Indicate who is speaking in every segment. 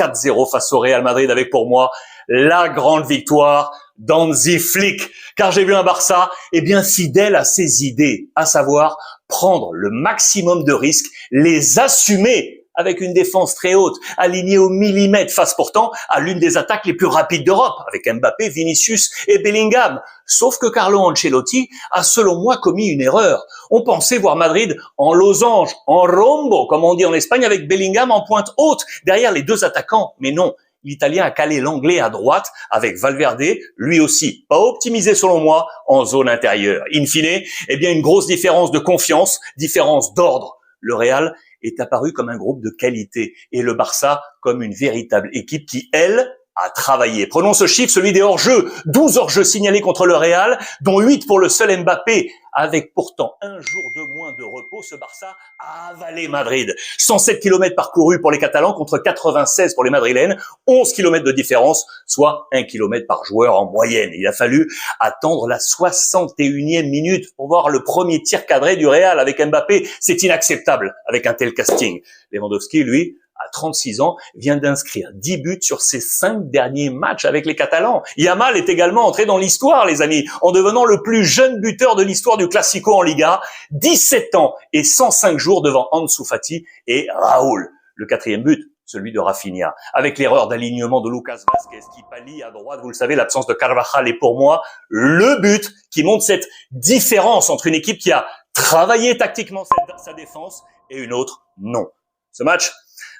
Speaker 1: 4-0 face au Real Madrid avec pour moi la grande victoire d'Hansi Flick. Car j'ai vu un Barça, bien fidèle à ses idées, à savoir prendre le maximum de risques, les assumer avec une défense très haute, alignée au millimètre, face pourtant à l'une des attaques les plus rapides d'Europe, avec Mbappé, Vinicius et Bellingham. Sauf que Carlo Ancelotti a, selon moi, commis une erreur. On pensait voir Madrid en losange, en rombo, comme on dit en Espagne, avec Bellingham en pointe haute, derrière les deux attaquants. Mais non, l'Italien a calé l'Anglais à droite, avec Valverde, lui aussi, pas optimisé selon moi, en zone intérieure. In fine, une grosse différence de confiance, différence d'ordre. Le Real est apparu comme un groupe de qualité et le Barça comme une véritable équipe qui, elle, a travaillé. Prenons ce chiffre, celui des hors-jeux. 12 hors-jeux signalés contre le Real, dont 8 pour le seul Mbappé. Avec pourtant un jour de moins de repos, ce Barça a avalé Madrid. 107 km parcourus pour les Catalans contre 96 pour les Madrilènes. 11 km de différence, soit 1 km par joueur en moyenne. Il a fallu attendre la 61e minute pour voir le premier tir cadré du Real avec Mbappé. C'est inacceptable avec un tel casting. Lewandowski, lui, à 36 ans, vient d'inscrire 10 buts sur ses 5 derniers matchs avec les Catalans. Yamal est également entré dans l'histoire, les amis, en devenant le plus jeune buteur de l'histoire du Classico en Liga. 17 ans et 105 jours devant Ansu Fati et Raúl. Le 4e but, celui de Rafinha. Avec l'erreur d'alignement de Lucas Vázquez qui pallie à droite, vous le savez, l'absence de Carvajal est pour moi le but qui montre cette différence entre une équipe qui a travaillé tactiquement sa défense et une autre non. Ce match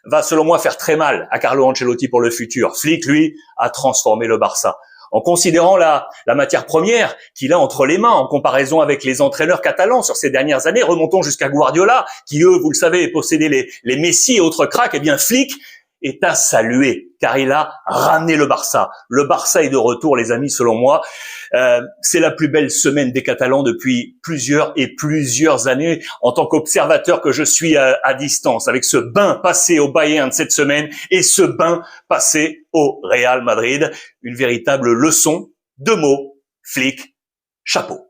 Speaker 1: va selon moi faire très mal à Carlo Ancelotti pour le futur. Flick, lui, a transformé le Barça. En considérant la matière première qu'il a entre les mains en comparaison avec les entraîneurs catalans sur ces dernières années, remontons jusqu'à Guardiola, qui eux, vous le savez, possédaient les Messi et autres cracks, Flick est à saluer, car il a ramené le Barça. Le Barça est de retour, les amis, selon moi. C'est la plus belle semaine des Catalans depuis plusieurs années, en tant qu'observateur que je suis à distance, avec ce bain passé au Bayern cette semaine et ce bain passé au Real Madrid. Une véritable leçon de mots. Flick, chapeau.